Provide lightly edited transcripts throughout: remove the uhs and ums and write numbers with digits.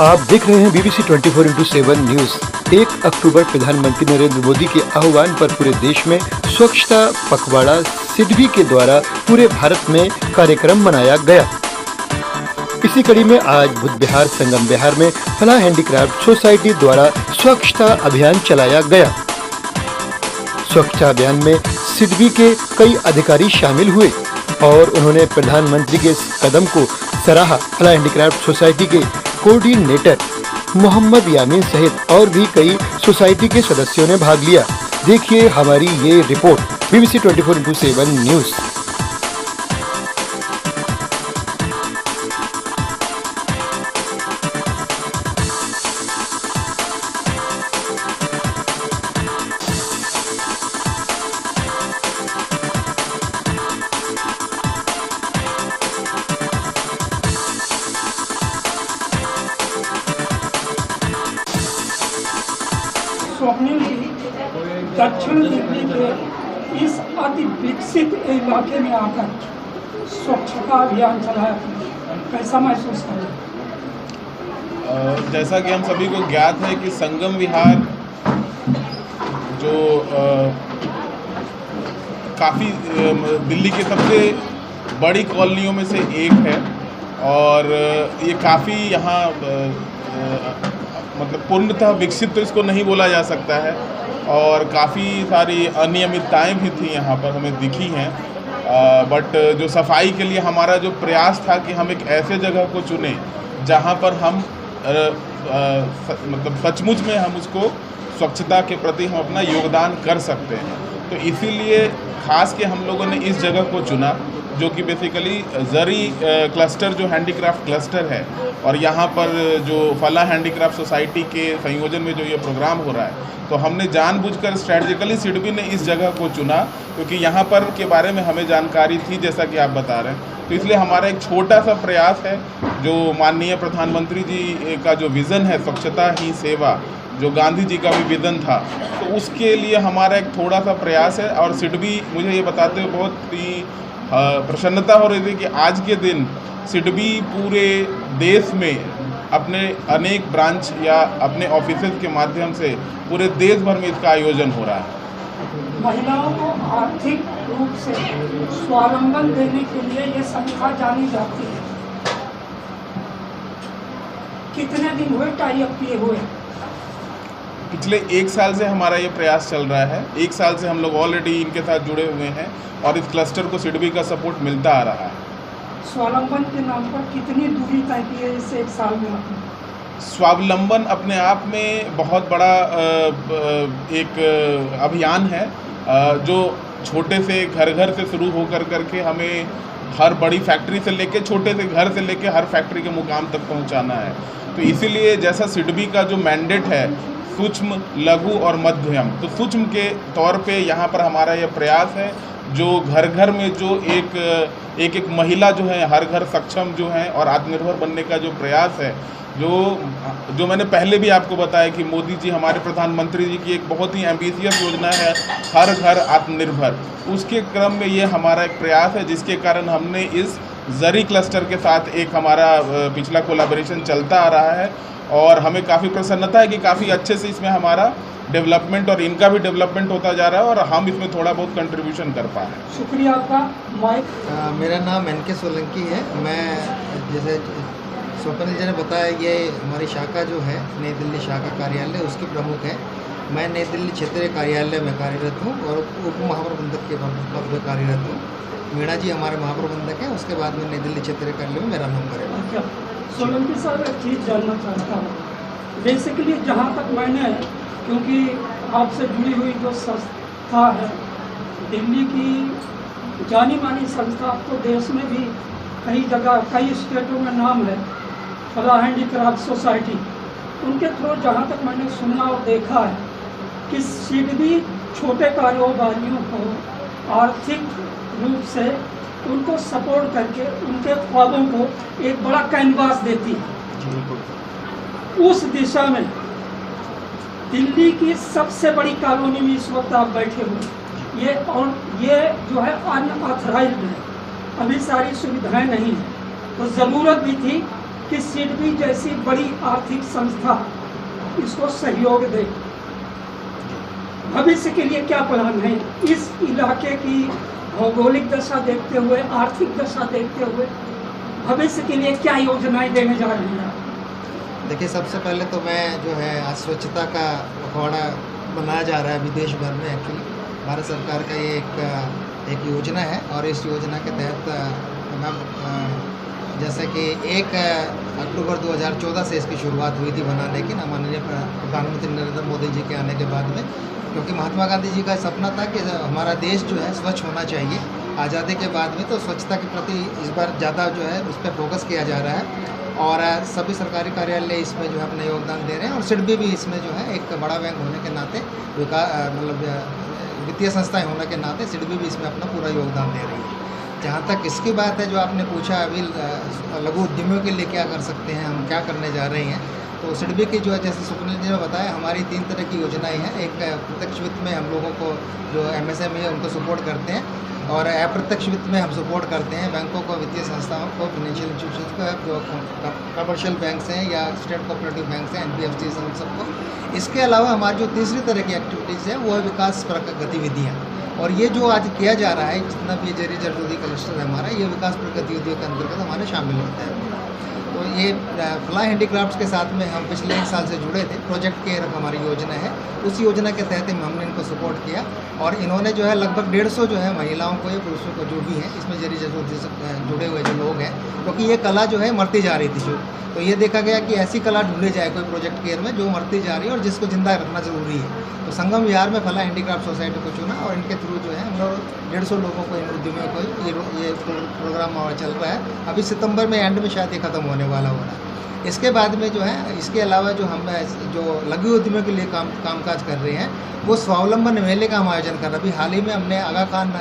आप देख रहे हैं BBC 24x7 न्यूज। 1 अक्टूबर प्रधानमंत्री नरेंद्र मोदी के आह्वान पर पूरे देश में स्वच्छता पखवाड़ा सिडबी के द्वारा पूरे भारत में कार्यक्रम मनाया गया। इसी कड़ी में आज बुध बिहार संगम बिहार में फलाह हैंडीक्राफ्ट सोसाइटी द्वारा स्वच्छता अभियान चलाया गया। स्वच्छता अभियान में सिडबी के कई अधिकारी शामिल हुए और उन्होंने प्रधानमंत्री के इस कदम को सराहा। फलाह हैंडीक्राफ्ट सोसाइटी के कोऑर्डिनेटर मोहम्मद यामीन सहित और भी कई सोसाइटी के सदस्यों ने भाग लिया। देखिए हमारी ये report BBC 24x7 news. Swapnil ji दक्षिण दिल्ली के इस अति विकसित इलाके में आकर स्वच्छता अभियान चलाया, कैसा महसूस कर रहे हैं? जैसा कि हम सभी को ज्ञात है कि संगम विहार जो काफ़ी दिल्ली की सबसे बड़ी कॉलोनियों में से एक है और ये काफ़ी यहाँ मतलब पूर्णतः विकसित तो इसको नहीं बोला जा सकता है और काफ़ी सारी अनियमितताएं भी थी यहाँ पर हमें दिखी हैं। बट जो सफाई के लिए हमारा जो प्रयास था कि हम एक ऐसे जगह को चुनें जहाँ पर हम मतलब सचमुच में हम उसको स्वच्छता के प्रति हम अपना योगदान कर सकते हैं। तो इसीलिए खास के हम लोगों ने इस जगह को चुना जो कि बेसिकली जरी क्लस्टर जो हैंडीक्राफ्ट क्लस्टर है और यहाँ पर जो फलाह हैंडीक्राफ्ट सोसाइटी के संयोजन में जो ये प्रोग्राम हो रहा है, तो हमने जानबूझकर स्ट्रेटजिकली सिडबी ने इस जगह को चुना क्योंकि यहाँ पर के बारे में हमें जानकारी थी जैसा कि आप बता रहे हैं। तो इसलिए हमारा एक छोटा सा प्रयास है जो माननीय प्रधानमंत्री जी का जो विज़न है स्वच्छता ही सेवा, जो गांधी जी का भी विज़न था, तो उसके लिए हमारा एक थोड़ा सा प्रयास है। और सिडबी मुझे ये बताते हुए बहुत ही प्रसन्नता हो रही थी कि आज के दिन सिडबी पूरे देश में अपने अनेक ब्रांच या अपने ऑफिसेज के माध्यम से पूरे देश भर में इसका आयोजन हो रहा है। महिलाओं को आर्थिक रूप से स्वावलंबन देने के लिए ये संस्था जानी जाती है। कितने दिन हुए टाई अप किए हुए? पिछले 1 साल से हमारा ये प्रयास चल रहा है। 1 साल से हम लोग ऑलरेडी इनके साथ जुड़े हुए हैं और इस क्लस्टर को सिडबी का सपोर्ट मिलता आ रहा है। स्वावलंबन के नाम पर कितनी दूरी तय की है इस 1 साल में आपने? स्वावलंबन अपने आप में बहुत बड़ा एक अभियान है जो छोटे से घर घर से शुरू होकर करके हमें हर बड़ी फैक्ट्री से लेके छोटे से घर से लेके हर फैक्ट्री के मुकाम तक पहुंचाना है। तो इसीलिए जैसा सिडबी का जो मैंडेट है सूक्ष्म, लघु और मध्यम, तो सूक्ष्म के तौर पे यहाँ पर हमारा ये प्रयास है जो घर घर में जो एक महिला जो है हर घर सक्षम जो है और आत्मनिर्भर बनने का जो प्रयास है, जो मैंने पहले भी आपको बताया कि मोदी जी हमारे प्रधानमंत्री जी की एक बहुत ही एम्बिशियस योजना है हर घर आत्मनिर्भर। उसके क्रम में ये हमारा एक प्रयास है जिसके कारण हमने इस जरी क्लस्टर के साथ एक हमारा पिछला कोलैबोरेशन चलता आ रहा है और हमें काफ़ी प्रसन्नता है कि काफ़ी अच्छे से इसमें हमारा डेवलपमेंट और इनका भी डेवलपमेंट होता जा रहा है और हम इसमें थोड़ा बहुत कंट्रीब्यूशन कर पा रहे हैं। शुक्रिया आपका। माइक। मेरा नाम NK सोलंकी है। मैं जैसे स्वप्निल जी ने बताया ये हमारी शाखा जो है नई दिल्ली शाखा कार्यालय उसकी प्रमुख है। मैं नई दिल्ली क्षेत्रीय कार्यालय में कार्यरत हूँ और उप महाप्रबंधक के पद पर कार्यरत हूँ। मीणा जी हमारे महाप्रबंधक हैं। उसके बाद में नई दिल्ली क्षेत्रीय कार्यालय में मेरा नंबर है। सोलंकी साहब एक चीज़ जानना चाहता हूँ। बेसिकली जहाँ तक मैंने, क्योंकि आपसे जुड़ी हुई जो संस्था है दिल्ली की जानी मानी संस्था, आपको देश में भी कई जगह कई स्टेटों में नाम है, फलाह हैंडीक्राफ्ट सोसाइटी, उनके थ्रू जहाँ तक मैंने सुना और देखा है कि सिडबी छोटे कारोबारियों को आर्थिक रूप से उनको सपोर्ट करके उनके ख्वाबों को एक बड़ा कैनवास देती है। उस दिशा में दिल्ली की सबसे बड़ी कॉलोनी में इस वक्त आप बैठे हुए, ये जो है अनऑथराइज्ड है, अभी सारी सुविधाएं नहीं है, तो ज़रूरत भी थी कि सिडबी जैसी बड़ी आर्थिक संस्था इसको सहयोग दे। भविष्य के लिए क्या प्लान है इस इलाके की भौगोलिक दशा देखते हुए, आर्थिक दशा देखते हुए भविष्य के लिए क्या योजनाएं देने जा रही हैं? देखिए, सबसे पहले तो मैं जो है आज स्वच्छता का पखवाड़ा मनाया जा रहा है विदेश भर में। एक्चुअली भारत सरकार का ये एक योजना है और इस योजना के तहत जैसे कि 1 अक्टूबर 2014 से इसकी शुरुआत हुई थी बनाने की, माननीय प्रधानमंत्री नरेंद्र मोदी जी के आने के बाद में, क्योंकि महात्मा गांधी जी का सपना था कि हमारा देश जो है स्वच्छ होना चाहिए। आज़ादी के बाद में तो स्वच्छता के प्रति इस बार ज़्यादा जो है उस पर फोकस किया जा रहा है और सभी सरकारी कार्यालय इसमें जो है अपना योगदान दे रहे हैं और सिडबी भी इसमें जो है एक बड़ा बैंक होने के नाते मतलब वित्तीय संस्थाएं होने के नाते सिडबी भी इसमें अपना पूरा योगदान दे रही है। जहाँ तक इसकी बात है जो आपने पूछा अभी लघु उद्यमियों के लिए क्या कर सकते हैं, हम क्या करने जा रहे हैं, तो सिडबी की जो है जैसे सुनील जी ने बताया हमारी 3 तरह की योजनाएं हैं। एक प्रत्यक्ष वित्त में हम लोगों को जो MSME है उनको सपोर्ट करते हैं और अप्रत्यक्ष वित्त में हम सपोर्ट करते हैं बैंकों को, वित्तीय संस्थाओं को, फाइनेंशियल इंस्टीट्यूशन को, जो कमर्शियल बैंक्स हैं या स्टेट कोऑपरेटिव बैंक्स हैं, NBFCs हैं, उन सबको। इसके अलावा हमारी जो तीसरी तरह की एक्टिविटीज़ है वो है विकास परक गतिविधियाँ, और ये जो आज किया जा रहा है जितना भी जरी जरदोदी क्लस्टर है हमारा, ये विकास परक गतिविधियों के अंतर्गत हमारे शामिल होता है। तो ये फ्लाई हैंडीक्राफ्ट्स के साथ में हम पिछले 1 साल से जुड़े थे। प्रोजेक्ट केयर हमारी योजना है, उस योजना के तहत हमने इनको सपोर्ट किया और इन्होंने जो है लगभग 150 जो है महिलाओं को या पुरुषों को जो भी है इसमें जरी जरदोदी से जुड़े हुए जो लोग हैं, क्योंकि ये कला जो है मरती जा रही थी जो, तो ये देखा गया कि ऐसी कला ढूंढी जाए कोई प्रोजेक्ट केयर में जो मरती जा रही है और जिसको जिंदा रखना ज़रूरी है। तो संगम विहार में फला हैंडीक्राफ्ट सोसाइटी को चुना और इनके थ्रू जो है हम लोग 150 लोगों को, इन उद्यमियों को ये प्रोग्राम चल रहा है। अभी सितंबर में एंड में शायद ये ख़त्म होने वाला हो रहा है। इसके बाद में जो है इसके अलावा जो हम जो लघु उद्यमियों के लिए कामकाज कर रहे हैं वो स्वावलंबन मेले का हम आयोजन कर रहे हैं। अभी हाल ही में हमने आगा खान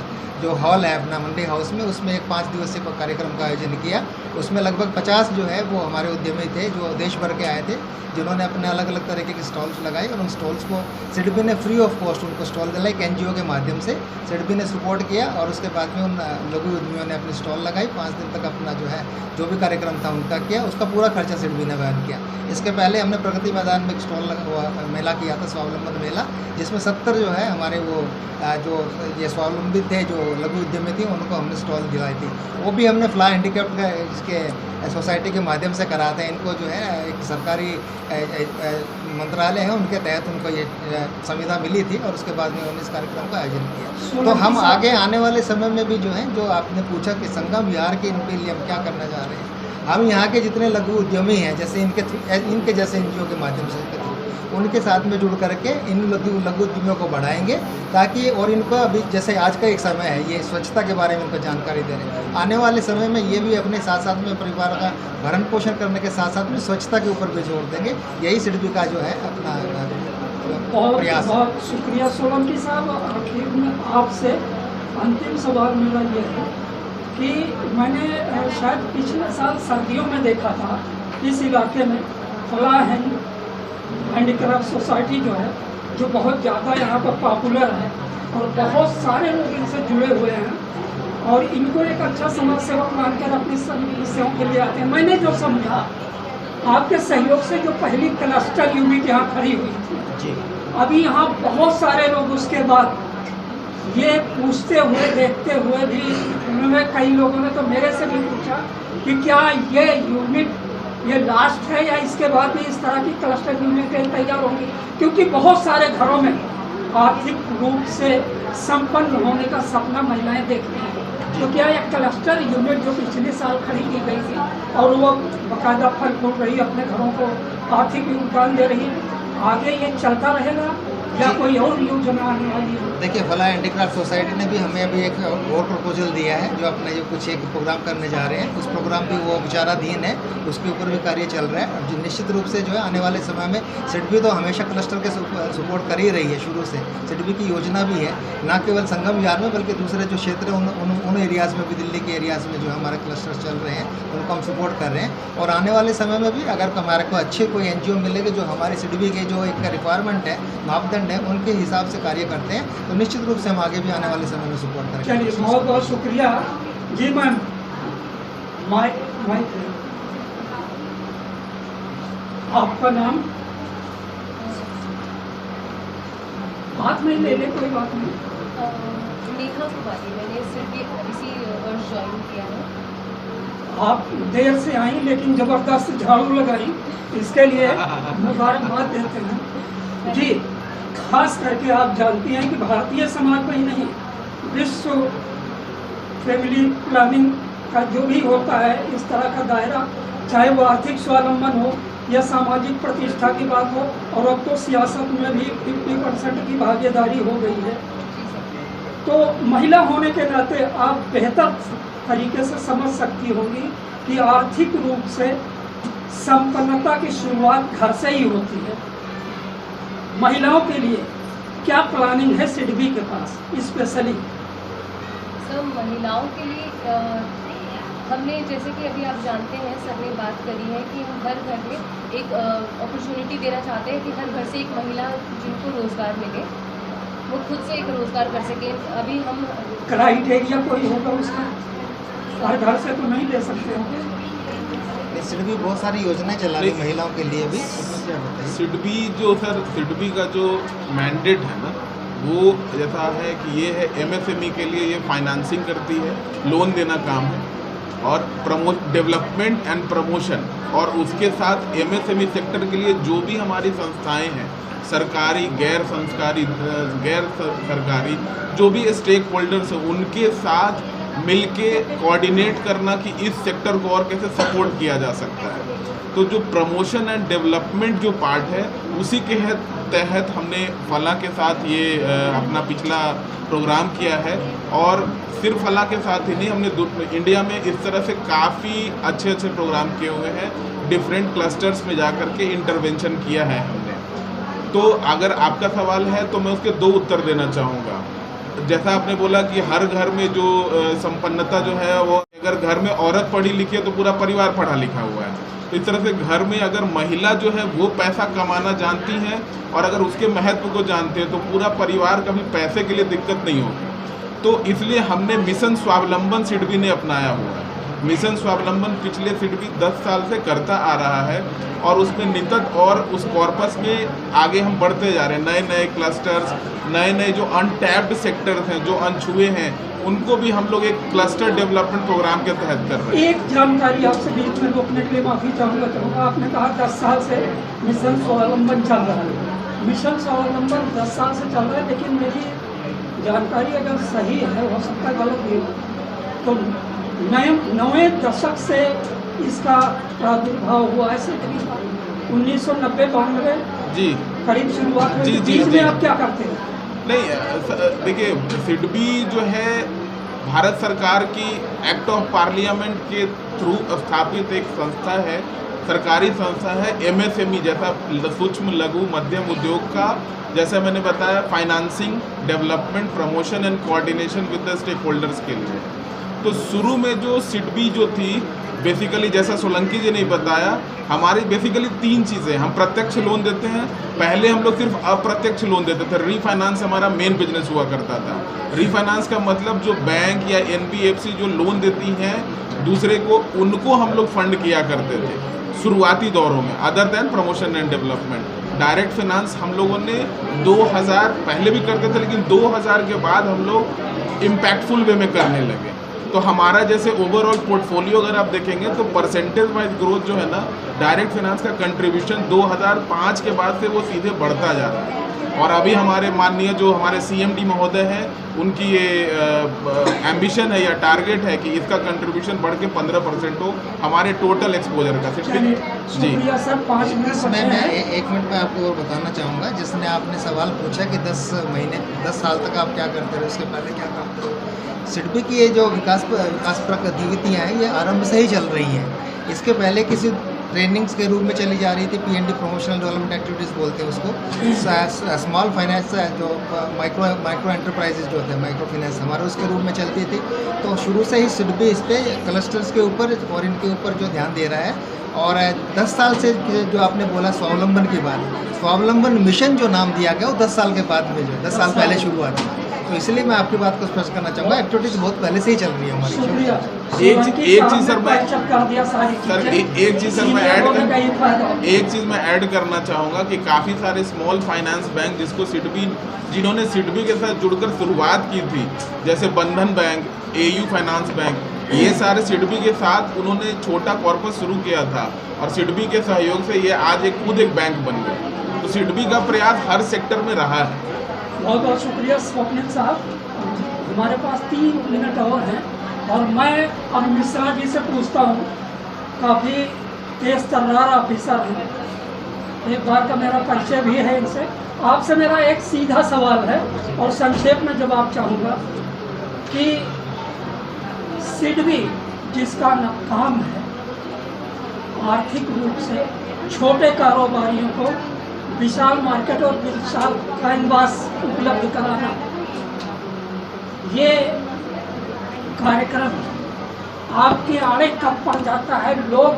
जो हॉल है अपना मंडी हाउस में, उसमें एक 5 दिवसीय कार्यक्रम का आयोजन किया। उसमें लगभग 50 जो है वो हमारे उद्यमी थे जो देश भर के आए थे, जिन्होंने अपने अलग अलग तरीके की स्टॉल्स लगाई और उन स्टॉल्स को सिडबी ने फ्री ऑफ कॉस्ट उनको स्टॉल दिलाई। एक NGO के माध्यम से सिडबी ने सपोर्ट किया और उसके बाद में उन लघु उद्यमियों ने अपनी स्टॉल लगाई। 5 दिन तक अपना जो है जो भी कार्यक्रम था उनका किया, उसका पूरा खर्चा सिडबी ने वहन किया। इसके पहले हमने प्रगति मैदान में एक स्टॉल मेला किया था, स्वावलंबन मेला, जिसमें 70 जो है हमारे वो जो ये स्वावलंबी थे जो लघु उद्यमी थी उनको हमने स्टॉल दिलाई थी। वो भी हमने फ्लाई हैंडीक्राफ्ट का इसके सोसाइटी के माध्यम से कराते हैं। इनको जो है एक सरकारी मंत्रालय है उनके तहत उनको ये संविदा मिली थी और उसके बाद में उन्होंने इस कार्यक्रम का आयोजन किया। तो हम आगे आने वाले समय में भी जो है जो आपने पूछा कि संगम विहार के इनके लिए हम क्या करना चाह रहे हैं, हम यहाँ के जितने लघु उद्यमी हैं जैसे इनके जैसे NGO के माध्यम से उनके साथ में जुड़ करके इन लघु उद्यमियों को बढ़ाएंगे ताकि और इनको अभी जैसे आज का एक समय है ये स्वच्छता के बारे में इनको जानकारी दे रहे हैं। आने वाले समय में ये भी अपने साथ साथ में परिवार का भरण पोषण करने के साथ साथ में स्वच्छता के ऊपर भी जोर देंगे। यही सिडबी का जो है अपना प्रयास। बहुत शुक्रिया सोलंकी साहब। आखिर में आपसे अंतिम सवाल मेरा ये है कि मैंने शायद पिछले साल सर्दियों में देखा था इस इलाके में फला हैंडीक्राफ्ट सोसाइटी जो है जो बहुत ज़्यादा यहाँ पर पॉपुलर है और बहुत सारे लोग इनसे जुड़े हुए हैं और इनको एक अच्छा समाज सेवक मानकर अपनी समस्याओं के लिए आते हैं। मैंने जो समझा आपके सहयोग से जो पहली क्लस्टर यूनिट यहाँ खड़ी हुई थी, अभी यहाँ बहुत सारे लोग उसके बाद ये पूछते हुए देखते हुए भी उन्होंने कई लोगों ने तो मेरे से भी पूछा कि क्या ये यूनिट ये लास्ट है या इसके बाद भी इस तरह की क्लस्टर यूनिटें तैयार होंगी, क्योंकि बहुत सारे घरों में आर्थिक रूप से संपन्न होने का सपना महिलाएं देखती हैं। तो क्या यह क्लस्टर यूनिट जो पिछले साल खड़ी की गई थी और वो बाकायदा फल फूल रही, अपने घरों को आर्थिक योगदान दे रही है, आगे ये चलता रहेगा या कोई और योजना आने वाली है? देखिए, फला हैंडीक्राफ्ट सोसाइटी ने भी हमें अभी एक और प्रपोजल दिया है जो अपने जो कुछ एक प्रोग्राम करने जा रहे हैं। उस प्रोग्राम भी वो विचाराधीन है, उसके ऊपर भी कार्य चल रहा है। और निश्चित रूप से जो है आने वाले समय में सिडबी तो हमेशा क्लस्टर के सपोर्ट कर ही रही है शुरू से। सिडबी की योजना भी है ना केवल संगम विहार में बल्कि दूसरे जो क्षेत्र हैं उन एरियाज़ में भी, दिल्ली के एरियाज़ में जो हमारे क्लस्टर चल रहे हैं उनको हम सपोर्ट कर रहे हैं। और आने वाले समय में भी अगर हमारे को अच्छे कोई NGO मिलेंगे जो हमारे सिडबी के जो एक रिक्वायरमेंट है, मापदंड है, उनके हिसाब से कार्य करते हैं, तो निश्चित रूप से हम आगे भी आने वाले समय में सपोर्ट करेंगे। चलिए, बहुत बहुत शुक्रिया जी। मैम माइक आपका नाम? बात नहीं ले ले, कोई बात नहीं। नेहा कुमारी, मैंने सिर्फ इसी वर्ष ज्वाइन किया है। आप देर से आई लेकिन जबरदस्त झाड़ू लगाई, इसके लिए मुबारकबाद देते हैं जी। खास करके आप जानती हैं कि भारतीय समाज में ही नहीं, विश्व फैमिली प्लानिंग का जो भी होता है इस तरह का दायरा, चाहे वो आर्थिक स्वावलंबन हो या सामाजिक प्रतिष्ठा की बात हो, और अब तो सियासत में भी 50% की भागीदारी हो गई है। तो महिला होने के नाते आप बेहतर तरीके से समझ सकती होंगी कि आर्थिक रूप से संपन्नता की शुरुआत घर से ही होती है। महिलाओं के लिए क्या प्लानिंग है सिडबी के पास स्पेशली? सर, महिलाओं के लिए हमने, जैसे कि अभी आप जानते हैं, सर ने बात करी है कि हम हर घर में एक अपॉर्चुनिटी देना चाहते हैं कि हर घर से एक महिला जिनको रोज़गार मिले, वो खुद से एक रोज़गार कर सकें। अभी हम क्राइटेरिया कोई होगा उसका? हर घर से तो नहीं ले सकते होंगे। सिडबी बहुत सारी योजनाएं चला रही महिलाओं के लिए भी, उसमें क्या बताइए? सिडबी का जो मैंडेट है ना, वो जैसा है कि ये है MSME के लिए ये फाइनेंसिंग करती है, लोन देना काम है, और डेवलपमेंट एंड प्रमोशन, और उसके साथ MSME सेक्टर के लिए जो भी हमारी संस्थाएं हैं, सरकारी गैर सरकारी जो भी स्टेक होल्डर्स हैं, उनके साथ मिलके कोऑर्डिनेट करना कि इस सेक्टर को और कैसे सपोर्ट किया जा सकता है। तो जो प्रमोशन एंड डेवलपमेंट जो पार्ट है, उसी के तहत हमने फला के साथ ये अपना पिछला प्रोग्राम किया है। और सिर्फ फला के साथ ही नहीं, हमने इंडिया में इस तरह से काफ़ी अच्छे प्रोग्राम किए हुए हैं, डिफरेंट क्लस्टर्स में जा कर के इंटरवेंशन किया है हमने। तो अगर आपका सवाल है तो मैं उसके 2 उत्तर देना चाहूँगा। जैसा आपने बोला कि हर घर में जो संपन्नता जो है, वो अगर घर में औरत पढ़ी लिखी है तो पूरा परिवार पढ़ा लिखा हुआ है। तो इस तरह से घर में अगर महिला जो है वो पैसा कमाना जानती है और अगर उसके महत्व को जानते हैं तो पूरा परिवार कभी पैसे के लिए दिक्कत नहीं होगी। तो इसलिए हमने मिशन स्वावलंबन सिडबी ने अपनाया हुआ है। मिशन स्वावलंबन पिछले सिडबी 10 साल से करता आ रहा है, और उसमें नितत और उस कॉर्पस में आगे हम बढ़ते जा रहे हैं। नए नए क्लस्टर्स, नए जो अनटैप्ड सेक्टर्स हैं, जो अनछुए हैं, उनको भी हम लोग एक क्लस्टर डेवलपमेंट प्रोग्राम के तहत कर रहे हैं। एक जानकारी आपसे बीच में रोकने के लिए माफ़ी चाहूँगा। आपने कहा 10 साल से मिशन स्वावलंबन चल रहा है। मिशन स्वावलंबन 10 साल से चल रहा है, लेकिन मेरी जानकारी अगर सही है, हो सकता है गलत भी हो, तो 9वें दशक से इसका प्रादुर्भाव हुआ है। 1990-92 जी करीब शुरुआत हुई। जी, बीच में आप क्या करते हैं? नहीं, देखिए, सिडबी जो है भारत सरकार की एक्ट ऑफ पार्लियामेंट के थ्रू स्थापित एक संस्था है, सरकारी संस्था है। MSME जैसा सूक्ष्म लघु मध्यम उद्योग का, जैसा मैंने बताया, financing, development, promotion and coordination with the stakeholders के लिए। तो शुरू में जो सिडबी जो थी, बेसिकली जैसा सोलंकी जी ने बताया, हमारी बेसिकली 3 चीज़ें। हम प्रत्यक्ष लोन देते हैं। पहले हम लोग सिर्फ अप्रत्यक्ष लोन देते थे। रीफाइनेंस हमारा मेन बिजनेस हुआ करता था। रीफाइनेंस का मतलब जो बैंक या NBFC जो लोन देती हैं दूसरे को, उनको हम लोग फंड किया करते थे शुरुआती दौरों में, other than promotion and development. Direct finance हम लोगों ने 2000 पहले भी करते थे, लेकिन 2000 के बाद हम लोग इम्पैक्टफुल वे में करने लगे। तो हमारा जैसे ओवरऑल पोर्टफोलियो अगर आप देखेंगे तो परसेंटेज वाइज ग्रोथ जो है ना, डायरेक्ट फाइनेंस का कंट्रीब्यूशन 2005 के बाद से वो सीधे बढ़ता जा रहा है। और अभी हमारे माननीय जो हमारे CMD महोदय हैं, उनकी ये एम्बिशन है या टारगेट है कि इसका कंट्रीब्यूशन बढ़ के 15% हो हमारे टोटल एक्सपोजर का। जी सर, 5 मिनट इसमें मैं 1 मिनट में आपको और बताना चाहूँगा। जिसने आपने सवाल पूछा कि 10 साल तक आप क्या करते रहे, उसके पहले क्या करते रहे। सिडबी की ये जो विकास गतिविधियाँ हैं, ये आरंभ से ही चल रही हैं। इसके पहले किसी ट्रेनिंग्स के रूप में चली जा रही थी। PND प्रोमोशनल डेवलपमेंट एक्टिविटीज़ बोलते हैं उसको। स्मॉल फाइनेंस जो माइक्रो एंटरप्राइजेज जो होते हैं, माइक्रो फाइनेंस हमारे उसके रूप में चलती थी। तो शुरू से ही सिडबी इस पर क्लस्टर्स के ऊपर और इनके ऊपर जो ध्यान दे रहा है। और 10 साल से जो आपने बोला स्वावलंबन की बात, स्वावलंबन मिशन जो नाम दिया गया वो 10 साल के बाद में, जो 10 साल पहले शुरू हुआ था। तो इसलिए मैं आपकी बात को स्पष्ट करना चाहूँगा, एक्टिविटीज बहुत पहले से ही चल रही है हमारी। शुक्रिया। एक चीज सर मैं कर दिया सारी सर चीजें। एक चीज सर मैं सीनियर एक चीज मैं ऐड करना चाहूँगा कि काफ़ी सारे स्मॉल फाइनेंस बैंक जिसको सिडबी जिन्होंने सिडबी के साथ जुड़कर शुरुआत की थी, जैसे बंधन बैंक, AU फाइनेंस बैंक, ये सारे सिडबी के साथ उन्होंने छोटा कॉर्पस शुरू किया था और सिडबी के सहयोग से ये आज खुद एक बैंक बन गए। तो सिडबी का प्रयास हर सेक्टर में रहा है। बहुत बहुत शुक्रिया स्वप्निल साहब। हमारे पास 3 मिनट और हैं और मैं अब मिश्रा जी से पूछता हूँ, काफ़ी तेज तर्रार ऑफिसर हैं, एक बार का मेरा परिचय भी है इनसे। आपसे मेरा एक सीधा सवाल है और संक्षेप में जवाब चाहूँगा कि सिडबी जिसका काम है आर्थिक रूप से छोटे कारोबारियों को विशाल मार्केट और विशाल कैनवास उपलब्ध कराना, ये कार्यक्रम आपके आड़े कब पड़ जाता है? लोग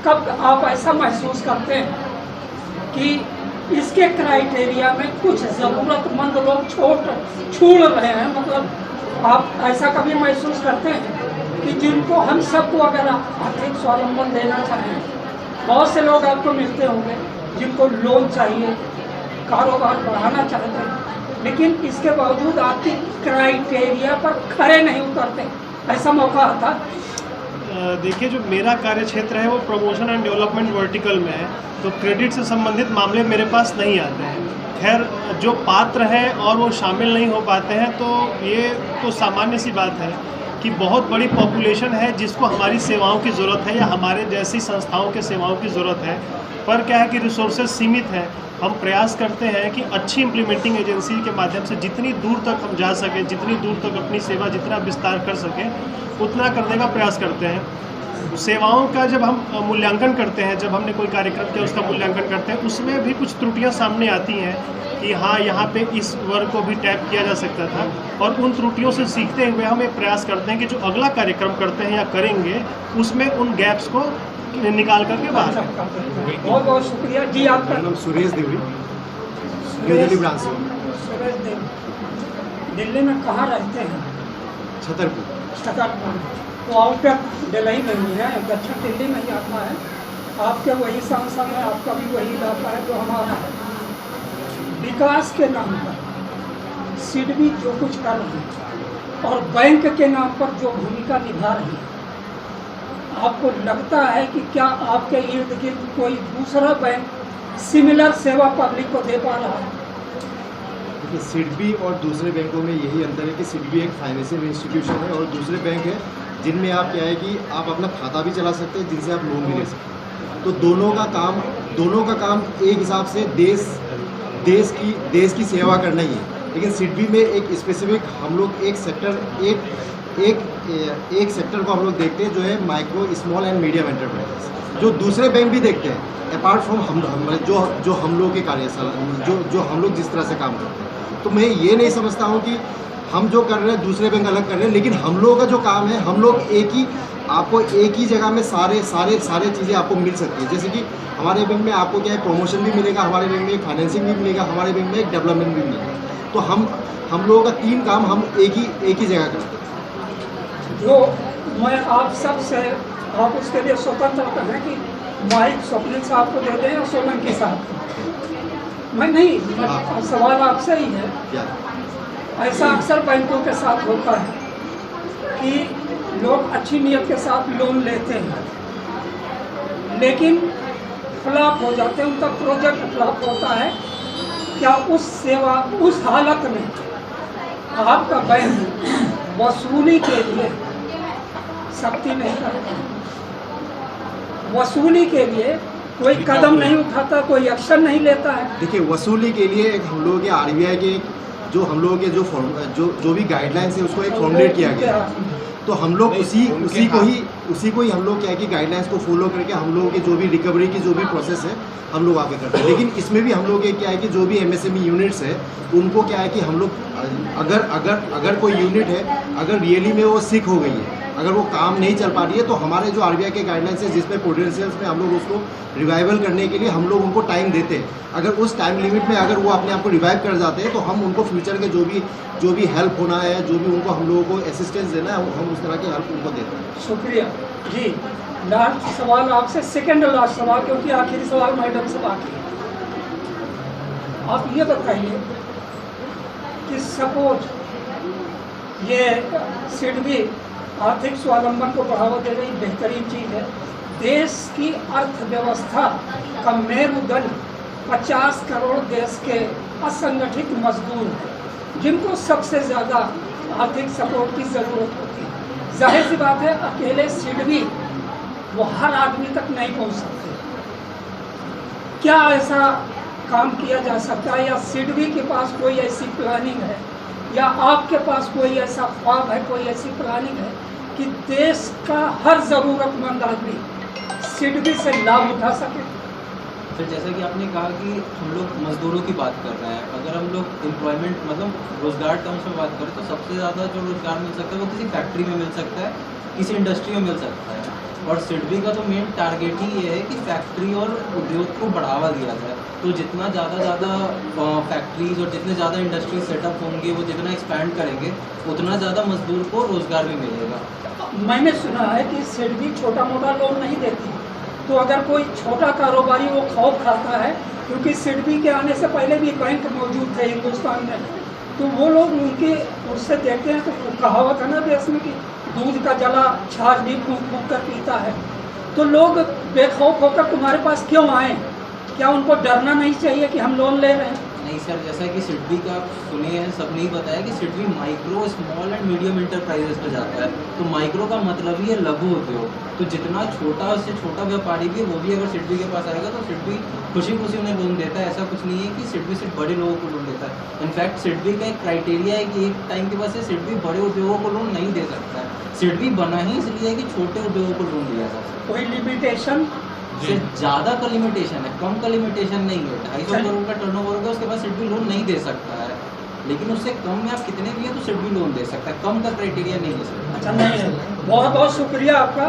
कब आप ऐसा महसूस करते हैं कि इसके क्राइटेरिया में कुछ ज़रूरतमंद लोग छूट रहे हैं? मतलब आप ऐसा कभी महसूस करते हैं कि जिनको हम सबको अगर आर्थिक स्वावलंबन देना चाहें, बहुत से लोग आपको मिलते होंगे जिनको लोन चाहिए, कारोबार बढ़ाना चाहते हैं, लेकिन इसके बावजूद आपके क्राइटेरिया पर खरे नहीं उतरते, ऐसा मौका आता? देखिए, जो मेरा कार्य क्षेत्र है वो प्रमोशन एंड डेवलपमेंट वर्टिकल में है, तो क्रेडिट से संबंधित मामले मेरे पास नहीं आते हैं। खैर, जो पात्र हैं और वो शामिल नहीं हो पाते हैं, तो ये तो सामान्य सी बात है कि बहुत बड़ी पॉपुलेशन है जिसको हमारी सेवाओं की ज़रूरत है या हमारे जैसी संस्थाओं के सेवाओं की ज़रूरत है, पर क्या है कि रिसोर्सेज सीमित हैं। हम प्रयास करते हैं कि अच्छी इम्प्लीमेंटिंग एजेंसी के माध्यम से जितनी दूर तक हम जा सकें, जितनी दूर तक अपनी सेवा जितना विस्तार कर सकें, उतना करने का प्रयास करते हैं। सेवाओं का जब हम मूल्यांकन करते हैं, जब हमने कोई कार्यक्रम किया उसका मूल्यांकन करते हैं, उसमें भी कुछ त्रुटियां सामने आती हैं कि हाँ, यहाँ पे इस वर्ग को भी टैप किया जा सकता था, और उन त्रुटियों से सीखते हुए हम एक प्रयास करते हैं कि जो अगला कार्यक्रम करते हैं या करेंगे उसमें उन गैप्स को निकाल करके बाहर। बहुत बहुत शुक्रिया जी। आपका नाम सुरेश देवी, न्यू दिल्ली ब्रांच से। सुरेश देवी, दिल्ली में कहाँ रहते हैं? छतरपुर। छतरपुर, तो आउटर दिल्ली में ही है, दक्षिण दिल्ली में ही आता है। आपके वही सांसद है, आपका भी वही इलाका है जो हमारा है। विकास के नाम पर सिडबी जो कुछ कर रही है और बैंक के नाम पर जो भूमिका निभा रही है, आपको लगता है कि क्या आपके इर्द गिर्द कोई दूसरा बैंक सिमिलर सेवा पब्लिक को दे पा रहा है? देखिए, सिडबी और दूसरे बैंकों में यही अंतर है कि सिडबी एक फाइनेंशियल इंस्टीट्यूशन है और दूसरे बैंक है जिनमें आप क्या है कि आप अपना खाता भी चला सकते हैं, जिनसे आप लोन भी ले सकते हैं। तो दोनों का काम एक हिसाब से देश की सेवा करना ही है। लेकिन सिडबी में एक स्पेसिफिक हम लोग एक सेक्टर को हम लोग देखते हैं, जो है micro small and medium enterprises, जो दूसरे बैंक भी देखते हैं अपार्ट फ्रॉम जो हम लोग के कार्यशाला जो हम लोग जिस तरह से काम करते हैं। तो मैं ये नहीं समझता हूँ कि हम जो कर रहे हैं दूसरे बैंक अलग कर रहे हैं, लेकिन हम लोगों का जो काम है, हम लोग आपको एक ही जगह में सारे चीज़ें आपको मिल सकती है। जैसे कि हमारे बैंक में आपको क्या है, प्रमोशन भी मिलेगा, हमारे बैंक में फाइनेंसिंग भी मिलेगा, हमारे बैंक में एक डेवलपमेंट भी मिलेगा। तो हम लोगों का 3 काम हम एक ही जगह करते हैं। जो मैं आप सब से, आप उसके लिए स्वतंत्र हैं कि माइक स्वप्निल साहब को दे दें या सोलंकी साहब को? मैं नहीं, सवाल आपसे ही है। ऐसा अक्सर बैंकों के साथ होता है कि लोग अच्छी नीयत के साथ लोन लेते हैं, लेकिन फ्लॉप हो जाते हैं, उनका प्रोजेक्ट फ्लॉप होता है। क्या उस हालत में आपका बैंक वसूली के लिए सख्ती नहीं करता? वसूली के लिए कोई कदम नहीं उठाता, कोई एक्शन नहीं लेता है? देखिए, वसूली के लिए हम लोगों के RBI के जो हम लोगों के जो भी गाइडलाइंस है उसको एक फॉर्मुलेट किया गया है। तो हम लोग उसी को ही हम लोग क्या है कि गाइडलाइंस को फॉलो करके हम लोगों के जो भी रिकवरी की जो भी प्रोसेस है हम लोग आगे करते हैं। लेकिन इसमें भी हम लोग क्या है कि जो भी MSME यूनिट्स है उनको क्या है कि हम लोग अगर कोई यूनिट है, अगर रियली में वो सिक हो गई है, अगर वो काम नहीं चल पा रही है तो हमारे जो RBI के गाइडलाइंस है जिसमें पोटेंशियल्स में हम लोग उसको रिवाइवल करने के लिए हम लोग उनको टाइम देते हैं। अगर उस टाइम लिमिट में अगर वो अपने आप को रिवाइव कर जाते हैं तो हम उनको फ्यूचर के जो भी हेल्प होना है, जो भी उनको हम लोगों को असिस्टेंस देना है, हम उस तरह की हेल्प उनको देते हैं। शुक्रिया जी। लास्ट सवाल आपसे, सेकंड लास्ट सवाल, क्योंकि आखिरी सवाल मैडम से बाकी है। आप ये बताइए कि सपोज ये सिडबी आर्थिक स्वावलंबन को बढ़ावा दे रही बेहतरीन चीज़ है। देश की अर्थव्यवस्था का मेरुदंड 50 करोड़ देश के असंगठित मजदूर हैं, जिनको सबसे ज़्यादा आर्थिक सपोर्ट की ज़रूरत होती है। जाहिर सी बात है, अकेले सिडबी वो हर आदमी तक नहीं पहुंच सकते। क्या ऐसा काम किया जा सकता है, या सिडबी के पास कोई ऐसी प्लानिंग है, या आपके पास कोई ऐसा ख्वाब है, कोई ऐसी प्लानिंग है कि देश का हर ज़रूरतमंद आदमी सिडबी से लाभ उठा सके? फिर जैसा कि आपने कहा कि हम लोग मज़दूरों की बात कर रहे हैं, अगर हम लोग एम्प्लॉयमेंट मतलब रोज़गार टर्म्स में बात करें तो सबसे ज़्यादा जो रोज़गार मिल सकता है वो किसी फैक्ट्री में मिल सकता है, किसी इंडस्ट्री में मिल सकता है। और सिडबी का तो मेन टारगेट ही ये है कि फैक्ट्री और उद्योग को बढ़ावा दिया जाए। तो जितना ज़्यादा फैक्ट्रीज और जितने ज़्यादा इंडस्ट्री सेटअप होंगे, वो जितना एक्सपैंड करेंगे, उतना ज़्यादा मजदूर को रोज़गार भी मिलेगा। मैंने सुना है कि सिडबी छोटा मोटा लोन नहीं देती, तो अगर कोई छोटा कारोबारी वो खौफ खाता है, क्योंकि सिडबी के आने से पहले भी बैंक मौजूद थे हिंदुस्तान में, तो वो लोग उनके उससे देखते हैं। तो कहावत है ना देश में कि दूध का जला छाछ भी फूंक फूंक कर पीता है। तो लोग बेखौफ होकर तुम्हारे पास क्यों आए? क्या उनको डरना नहीं चाहिए कि हम लोन ले रहे हैं? नहीं सर, जैसा कि सिडबी का आप सुने हैं, सबने ही बताया कि SIDBI micro, small and medium enterprises पर जाता है। तो माइक्रो का मतलब ही है लघु उद्योग। तो जितना छोटा से छोटा व्यापारी भी है, वो भी अगर सिडबी के पास आएगा तो सिडबी खुशी खुशी उन्हें लोन देता है। ऐसा कुछ नहीं है कि सिडबी सिर्फ बड़े लोगों को लोन देता है। इनफैक्ट सिडबी का एक क्राइटेरिया है कि एक टाइम के बाद से सिडबी बड़े उद्योगों को लोन नहीं दे सकता है। सिडबी बना ही इसलिए है कि छोटे उद्योगों को लोन दिया जा सकता है। कोई लिमिटेशन? से ज़्यादा का लिमिटेशन है, कम का लिमिटेशन नहीं है। 250 करोड़ का टर्नओवर होगा, उसके बाद सिडबी लोन नहीं दे सकता है। लेकिन उससे कम में आप कितने भी हैं तो सिडबी लोन दे सकता है, कम का क्राइटेरिया नहीं दे सकता। अच्छा, नहीं है। बहुत बहुत शुक्रिया आपका।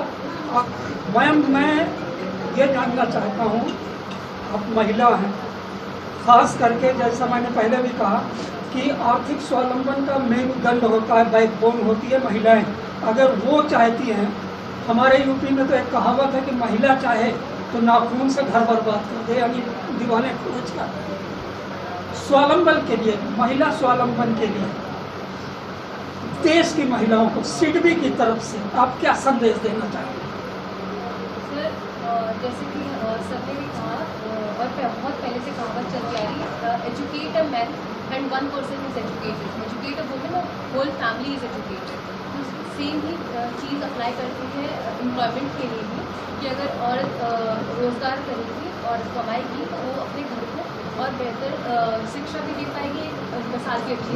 मैम, मैं ये जानना चाहता हूँ, आप महिला हैं, ख़ास करके जैसा मैंने पहले भी कहा कि आर्थिक स्वावलंबन का मेरुदंड होता है, बैकबोन होती है महिलाएं। अगर वो चाहती हैं, हमारे यूपी में तो एक कहावत है कि महिला चाहे तो नाखून से घर बर्बाद कर दे, यानी दीवाने खोज का। स्वावलंबन के लिए, महिला स्वावलंबन के लिए देश की महिलाओं को सिडबी की तरफ से आप क्या संदेश देना चाहेंगे? सर, जैसे कि सर ने भी कहा और बहुत पहले से कहावत चलती आ रही है, educate a man and 1% is educated, educate a women और whole family is educated. Same ही चीज़ अप्लाई करती है एम्प्लॉयमेंट के लिए भी, कि अगर औरत रोज़गार करेगी और कमाएगी तो वो अपने घर को और बेहतर शिक्षा भी दे पाएगी, मिसाल की अच्छी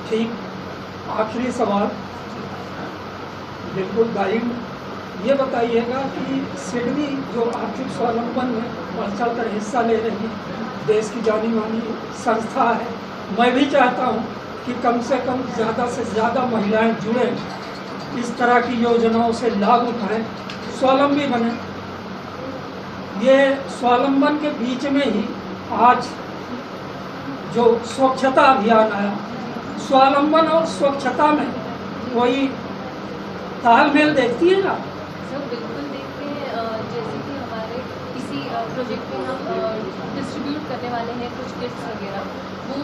ठीक। आखिरी सवाल, बिल्कुल गाइड, ये बताइएगा कि सिडबी जो आर्थिक स्वावलंबन में बढ़ चढ़ कर हिस्सा ले रही देश की जानी मानी संस्था है, मैं भी चाहता हूँ कि कम से कम ज़्यादा से ज़्यादा महिलाएं जुड़ें, इस तरह की योजनाओं से लाभ उठाएं, स्वावलंबी बने। ये स्वावलंबन के बीच में ही आज जो स्वच्छता अभियान आया, स्वावलंबन और स्वच्छता में कोई तालमेल देखती है ना? सब बिल्कुल देखते हैं। जैसे कि हमारे किसी प्रोजेक्ट में हम डिस्ट्रीब्यूट करने वाले हैं कुछ किट्स वगैरह, वो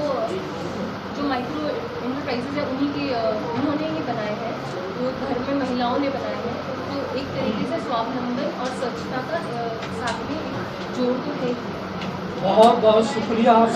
जो माइक्रो इंटरप्राइजेज है उन्होंने ही बनाए हैं, वो घर में महिलाओं ने बनाए हैं। तो एक तरीके से स्वावलंबन और स्वच्छता का साथ में जोड़ तो है। बहुत बहुत शुक्रिया आप